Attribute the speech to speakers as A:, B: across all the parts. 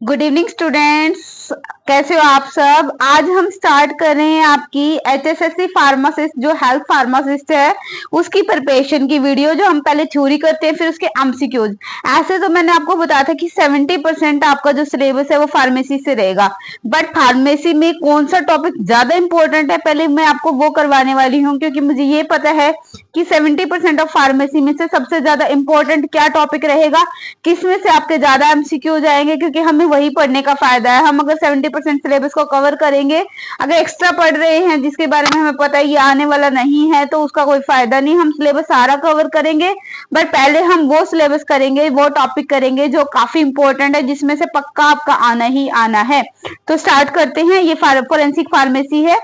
A: Good evening students, कैसे हो आप सब। आज हम स्टार्ट कर रहे हैं आपकी एचएसएससी फार्मासिस्ट जो हेल्थ फार्मासिस्ट है उसकी प्रिपरेशन की वीडियो, जो हम पहले थ्योरी करते हैं फिर उसके एमसीक्यूज। ऐसे तो मैंने आपको बताया था कि 70% आपका जो सिलेबस है वो फार्मेसी से रहेगा, बट फार्मेसी में कौन सा टॉपिक ज्यादा इंपॉर्टेंट है पहले मैं आपको वो करवाने वाली हूँ, क्योंकि मुझे ये पता है कि 70% ऑफ फार्मेसी में से सबसे ज्यादा इंपॉर्टेंट क्या टॉपिक रहेगा, किसमें से आपके ज्यादा एमसीक्यू जाएंगे, क्योंकि हमें वही पढ़ने का फायदा है। हम अगर 70% सिलेबस को कवर करेंगे, अगर एक्स्ट्रा पढ़ रहे हैं जिसके बारे में हमें पता है ये आने वाला नहीं है तो उसका कोई फायदा नहीं। हम सिलेबस सारा कवर करेंगे, बट पहले हम वो सिलेबस करेंगे, वो टॉपिक करेंगे जो काफी इंपॉर्टेंट है, जिसमें से पक्का आपका आना ही आना है। तो स्टार्ट करते हैं। ये फोरेंसिक फार्मेसी है।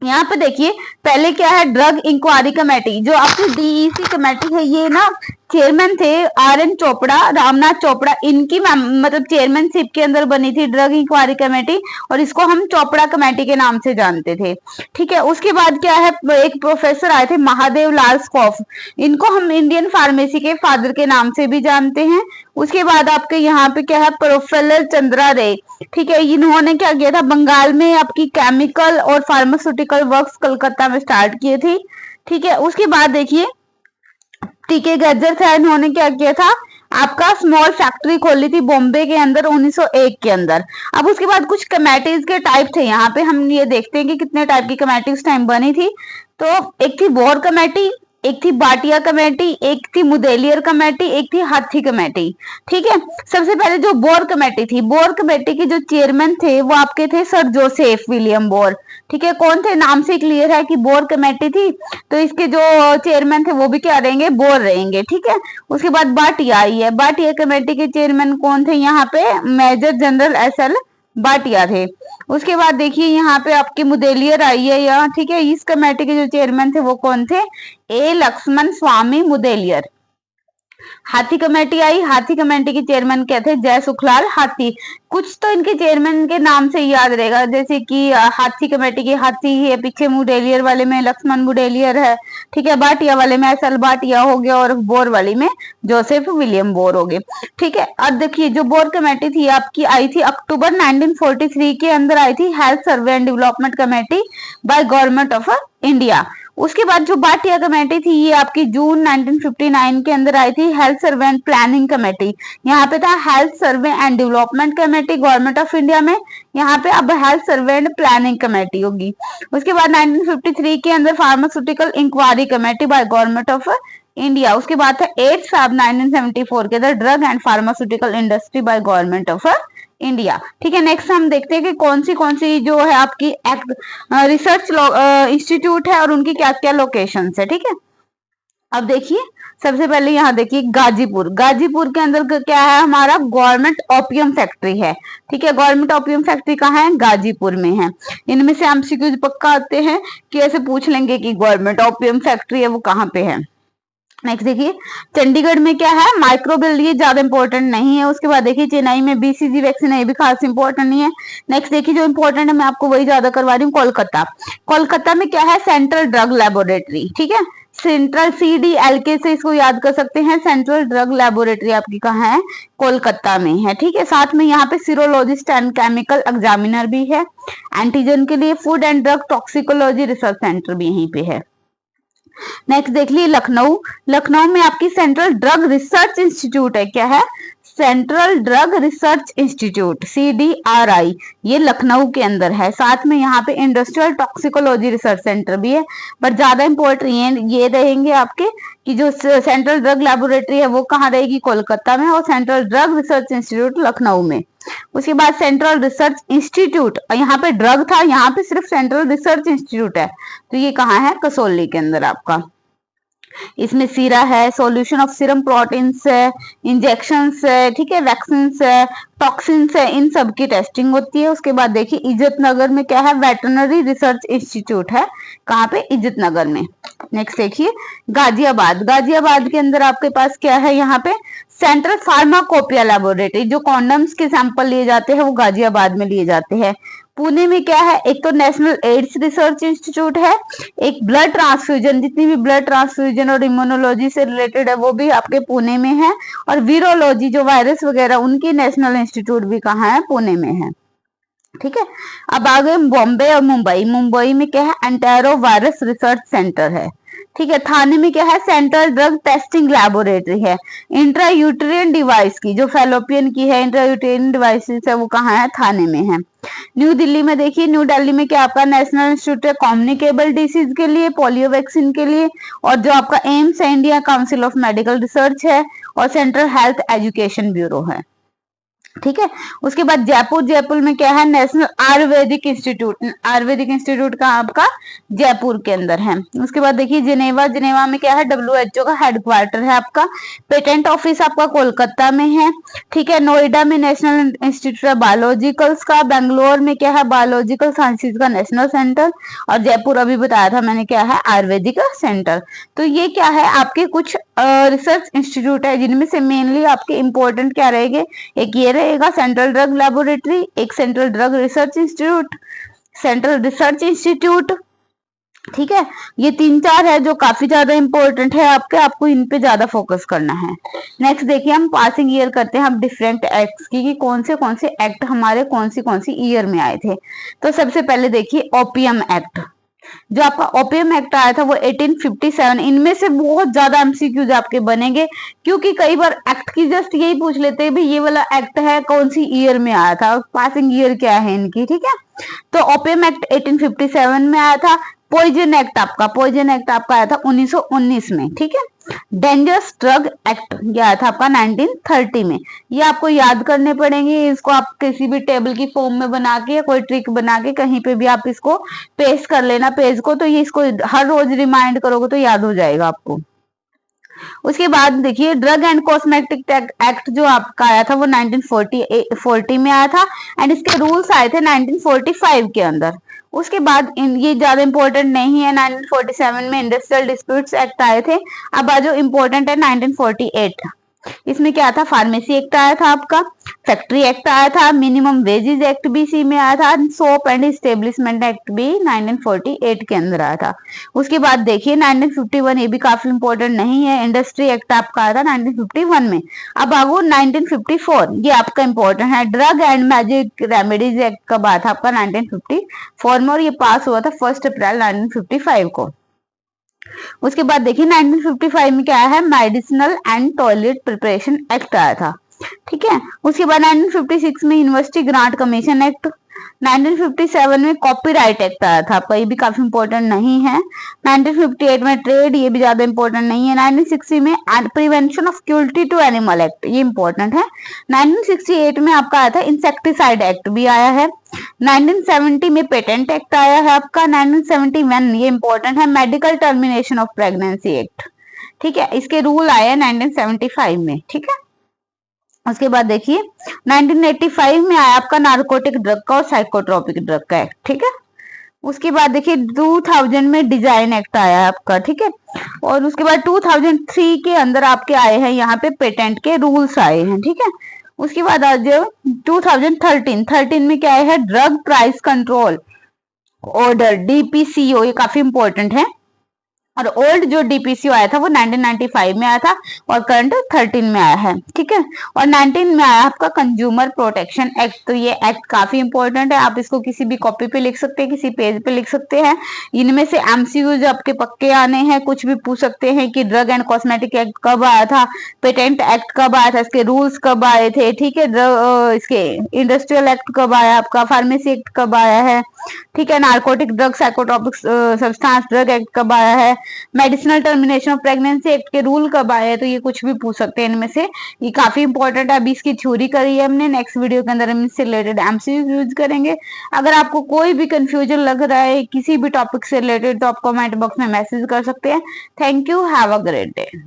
A: यहाँ पे देखिए पहले क्या है, ड्रग इंक्वायरी कमेटी, जो आपकी डीईसी कमेटी है, ये ना चेयरमैन थे आर.एन. चोपड़ा, रामनाथ चोपड़ा, इनकी मतलब चेयरमैनशिप के अंदर बनी थी ड्रग इंक्वायरी कमेटी, और इसको हम चोपड़ा कमेटी के नाम से जानते थे। ठीक है, उसके बाद क्या है, एक प्रोफेसर आए थे महादेव लाल स्कॉफ, इनको हम इंडियन फार्मेसी के फादर के नाम से भी जानते हैं। उसके बाद आपके यहाँ पे क्या है, प्रोफेसर चंद्रा रे। ठीक है, इन्होंने क्या किया था, बंगाल में आपकी केमिकल और फार्मास्यूटिकल वर्क्स कलकत्ता में स्टार्ट किए थे। ठीक है, उसके बाद देखिए टीके गज्जर था, इन्होंने क्या किया था, आपका स्मॉल फैक्ट्री खोली थी बॉम्बे के अंदर 1901 के अंदर। अब उसके बाद कुछ कमेटीज के टाइप थे, यहाँ पे हम ये देखते हैं कि कितने टाइप की कमेटी उस टाइम बनी थी। तो एक थी बोर कमेटी, एक थी बाटिया कमेटी, एक थी मुदेलियर कमेटी, एक थी हाथी कमेटी। ठीक है, सबसे पहले जो बोर कमेटी थी, बोर कमेटी के जो चेयरमैन थे वो आपके थे सर जोसेफ विलियम बोर। ठीक है, कौन थे, नाम से क्लियर है कि बोर कमेटी थी, तो इसके जो चेयरमैन थे वो भी क्या रहेंगे, बोर रहेंगे। ठीक है, उसके बाद बाटिया आई है, बाटिया कमेटी के चेयरमैन कौन थे, यहाँ पे मेजर जनरल एस.एल. बाटिया थे। उसके बाद देखिए यहाँ पे आपकी मुदेलियर आई है यहाँ। ठीक है, इस कमेटी के जो चेयरमैन थे वो कौन थे, ए लक्ष्मण स्वामी मुदेलियर। हाथी कमेटी आई, हाथी कमेटी के चेयरमैन क्या थे, जय सुखलाल हाथी। कुछ तो इनके चेयरमैन के नाम से याद रहेगा, जैसे कि हाथी कमेटी के हाथी है, पीछे मुडेलियर वाले में लक्ष्मण मुडेलियर है। ठीक है, बाटिया वाले में एस.एल. बाटिया हो गया, और बोर वाली में जोसेफ विलियम बोर हो गए। ठीक है, अब देखिए जो बोर कमेटी थी आपकी आई थी अक्टूबर 1943 के अंदर आई थी, health survey and development committee by government of India. उसके बाद जो बाटिया कमेटी थी ये आपकी जून 1959 के अंदर आई थी, health survey and planning committee. यहाँ पे था health survey and development committee government of India में, यहाँ पे अब health survey and planning committee होगी। उसके बाद 1953 के अंदर pharmaceutical inquiry committee by government of India. उसके बाद था 8 फरवरी 1974 के अंदर drug and pharmaceutical industry by government of India. ठीक है, नेक्स्ट हम देखते हैं कि कौन सी जो है आपकी रिसर्च इंस्टीट्यूट है और उनकी क्या क्या लोकेशन है। ठीक है, अब देखिए सबसे पहले यहाँ देखिए गाजीपुर, गाजीपुर के अंदर क्या है, हमारा गवर्नमेंट ओपियम फैक्ट्री है। ठीक है, गवर्नमेंट ओपियम फैक्ट्री कहाँ है, गाजीपुर में है। इनमें से एमसीक्यूज पक्का आते हैं कि ऐसे पूछ लेंगे कि गवर्नमेंट ओपियम फैक्ट्री है वो कहाँ पे है। नेक्स्ट देखिए चंडीगढ़ में क्या है, माइक्रोबिल, ये ज्यादा इंपॉर्टेंट नहीं है। उसके बाद देखिए चेन्नई में बीसीजी वैक्सीन है, ये भी खास इंपॉर्टेंट नहीं है। नेक्स्ट देखिए जो इंपॉर्टेंट है मैं आपको वही ज्यादा करवा रही हूँ, कोलकाता। कोलकाता में क्या है, सेंट्रल ड्रग लेबोरेटरी। ठीक है, सेंट्रल CDLK से इसको याद कर सकते हैं। सेंट्रल ड्रग लेबोरेटरी आपकी कहाँ है, कोलकाता में है। ठीक है, साथ में यहाँ पे सीरोलॉजिस्ट एंड केमिकल एग्जामिनर भी है। एंटीजन के लिए food and drug toxicology research centre भी यहीं पे है। नेक्स्ट देख लीजिए लखनऊ, लखनऊ में आपकी सेंट्रल ड्रग रिसर्च इंस्टीट्यूट है। क्या है, central drug research institute CDRI, ये लखनऊ के अंदर है। साथ में यहाँ पे इंडस्ट्रियल टॉक्सिकोलॉजी रिसर्च सेंटर भी है, पर ज्यादा इंपॉर्टेंट ये रहेंगे आपके कि जो सेंट्रल ड्रग लेबोरेटरी है वो कहाँ रहेगी, कोलकाता में, और central drug research institute Lucknow में। उसके बाद सेंट्रल रिसर्च इंस्टीट्यूट, यहाँ पे ड्रग था, यहाँ पे सिर्फ सेंट्रल रिसर्च इंस्टीट्यूट है, तो ये कहाँ है, कसौली के अंदर आपका। इसमें सीरा है, सॉल्यूशन ऑफ सीरम प्रोटीन्स है, इंजेक्शंस है, ठीक है, वैक्सीन है, टॉक्सिन्स है, इन सब की टेस्टिंग होती है। उसके बाद देखिए इज्जत नगर में क्या है, वेटरनरी रिसर्च इंस्टीट्यूट है, कहाँ पे, इज्जत नगर में। नेक्स्ट देखिए गाजियाबाद, गाजियाबाद के अंदर आपके पास क्या है, यहाँ पे सेंट्रल फार्माकोपिया लेबोरेटरी, जो कॉन्डम्स के सैंपल लिए जाते हैं वो गाजियाबाद में लिए जाते हैं। पुणे में क्या है, एक तो नेशनल एड्स रिसर्च इंस्टीट्यूट है, एक ब्लड ट्रांसफ्यूजन, जितनी भी ब्लड ट्रांसफ्यूजन और इम्यूनोलॉजी से रिलेटेड है वो भी आपके पुणे में है, और वीरोलॉजी जो वायरस वगैरह उनकी नेशनल इंस्टीट्यूट भी कहाँ है, पुणे में है। ठीक है, अब आ गए बॉम्बे और मुंबई। मुंबई में क्या है, एंटेरो वायरस रिसर्च सेंटर है। ठीक है, थाने में क्या है, सेंट्रल ड्रग टेस्टिंग लैबोरेटरी है। इंट्रायूटेरियन डिवाइस की, जो फेलोपियन की है इंट्रायूटेरियन डिवाइसेस है, वो कहाँ है, थाने में है। न्यू दिल्ली में देखिए, न्यू दिल्ली में क्या आपका नेशनल इंस्टीट्यूट है कम्युनिकेबल डिसीज के लिए, पोलियो वैक्सीन के लिए, और जो आपका एम्स है India council of medical research है, और सेंट्रल हेल्थ एजुकेशन ब्यूरो है। ठीक है, उसके बाद जयपुर। जयपुर में क्या है, national Ayurvedic institute. Ayurvedic institute का आपका जयपुर के अंदर है। उसके बाद देखिए जिनेवा। जिनेवा में क्या है, WHO का हेडक्वार्टर है आपका। पेटेंट ऑफिस आपका कोलकाता में है। ठीक है, नोएडा में नेशनल इंस्टीट्यूट है बायोलॉजिकल्स का। बेंगलोर में क्या है, बायोलॉजिकल साइंसेज का नेशनल सेंटर, और जयपुर अभी बताया था मैंने क्या है, आयुर्वेदिक सेंटर। तो ये क्या है, आपके कुछ रिसर्च इंस्टीट्यूट है जिनमें से मेनली आपके इंपॉर्टेंट क्या रहेंगे, एक ये रहेगा सेंट्रल ड्रग लेबोरेटरी, एक central drug research institute, central research institute. ठीक है, ये 3-4 है जो काफी ज्यादा इंपॉर्टेंट है आपके, आपको इन पे ज्यादा फोकस करना है। नेक्स्ट देखिए, हम पासिंग ईयर करते हैं हम डिफरेंट एक्ट्स की, कि कौन से एक्ट हमारे कौन सी ईयर में आए थे। तो सबसे पहले देखिए ओपीएम एक्ट। जो आपका ओपीएम एक्ट आया था वो 1857। इनमें से बहुत ज्यादा एमसीक्यूज आपके बनेंगे, क्योंकि कई बार एक्ट की जस्ट यही पूछ लेते हैं भाई ये वाला एक्ट है कौन सी ईयर में आया था, पासिंग ईयर क्या है इनकी। ठीक है, तो ओपीएम एक्ट 1857 में आया था। पॉइजन एक्ट आपका आया था 1919 में। ठीक है, डेंजरस ड्रग एक्ट ये आया था आपका 1930 में। ये आपको याद करने पड़ेंगे, इसको आप किसी भी टेबल की फॉर्म में बना के या कोई ट्रिक बना के कहीं पे भी आप इसको पेस्ट कर लेना पेज को, तो ये इसको हर रोज रिमाइंड करोगे तो याद हो जाएगा आपको। उसके बाद देखिए ड्रग एंड कॉस्मेटिक एक्ट जो आपका आया था वो 1940 में आया था, एंड इसके रूल्स आए थे 1945 के अंदर। उसके बाद ये ज्यादा इंपॉर्टेंट नहीं है, 1947 में इंडस्ट्रियल डिस्प्यूट्स एक्ट आए थे। अब जो इंपॉर्टेंट है 1948, इसमें क्या था, फार्मेसी एक्ट आया था आपका, फैक्ट्री एक्ट आया था, मिनिमम वेजेस एक्ट भी इसी में आया था, सोप एंड स्टेब्लिशमेंट एक्ट भी 1948 के अंदर आया था। उसके बाद देखिए 1951, ये भी काफी इंपॉर्टेंट नहीं है, इंडस्ट्री एक्ट आपका आया था 1951 में। अब आगो 1954, ये आपका इंपॉर्टेंट है, drug and magic remedies act कब आया था आपका 1954 में, और ये पास हुआ था 1 अप्रैल 1955 को। उसके बाद देखिए 1955 में क्या है, medicinal and toilet preparation act आया था। ठीक है, उसके बाद 1956 में यूनिवर्सिटी ग्रांट कमीशन एक्ट, 1957 में कॉपीराइट एक्ट आया था आपका, ये भी काफी इंपॉर्टेंट नहीं है। 1958 में ट्रेड, ये भी ज्यादा इंपॉर्टेंट नहीं है। 1960 में prevention of cruelty to animal act, ये इंपॉर्टेंट है। 1968 में आपका आया था इंसेक्टिसाइड एक्ट भी आया है। 1970 में पेटेंट एक्ट आया है आपका। 1971, ये इंपॉर्टेंट है, medical termination of pregnancy act. ठीक है, इसके रूल आए हैं 1975 में। ठीक है, उसके बाद देखिए 1985 में आया आपका नार्कोटिक ड्रग का और साइकोट्रोपिक ड्रग का एक्ट। ठीक है, उसके बाद देखिए 2000 में डिजाइन एक्ट आया है आपका। ठीक है, और उसके बाद 2003 के अंदर आपके आए हैं यहाँ पे पेटेंट के रूल्स आए हैं। ठीक है, उसके बाद आज 2013 में क्या है, drug price control order DPCO, ये काफी इंपॉर्टेंट है। और ओल्ड जो डीपीसीओ आया था वो 1995 में आया था, और करंट 13 में आया है। ठीक है, और 19 में आया आपका कंज्यूमर प्रोटेक्शन एक्ट। तो ये एक्ट काफी इंपॉर्टेंट है, आप इसको किसी भी कॉपी पे लिख सकते हैं, किसी पेज पे लिख सकते हैं। इनमें से एमसीक्यूज आपके पक्के आने हैं, कुछ भी पूछ सकते हैं कि ड्रग एंड कॉस्मेटिक एक्ट कब आया था, पेटेंट एक्ट कब आया था, इसके रूल्स कब आए थे। ठीक है, इसके इंडस्ट्रियल एक्ट कब आया आपका, फार्मेसी एक्ट कब आया है। ठीक है, narcotic drug psychotropic substance drug act कब आया है, medicinal termination of pregnancy act के रूल कब आए हैं। तो ये कुछ भी पूछ सकते हैं इनमें से, ये काफी इंपॉर्टेंट है। अभी इसकी थ्योरी करी है हमने, नेक्स्ट वीडियो के अंदर हम इससे रिलेटेड एमसीक्यू यूज करेंगे। अगर आपको कोई भी कंफ्यूजन लग रहा है किसी भी टॉपिक से रिलेटेड तो आप कमेंट बॉक्स में मैसेज कर सकते हैं। Thank you, have a great day.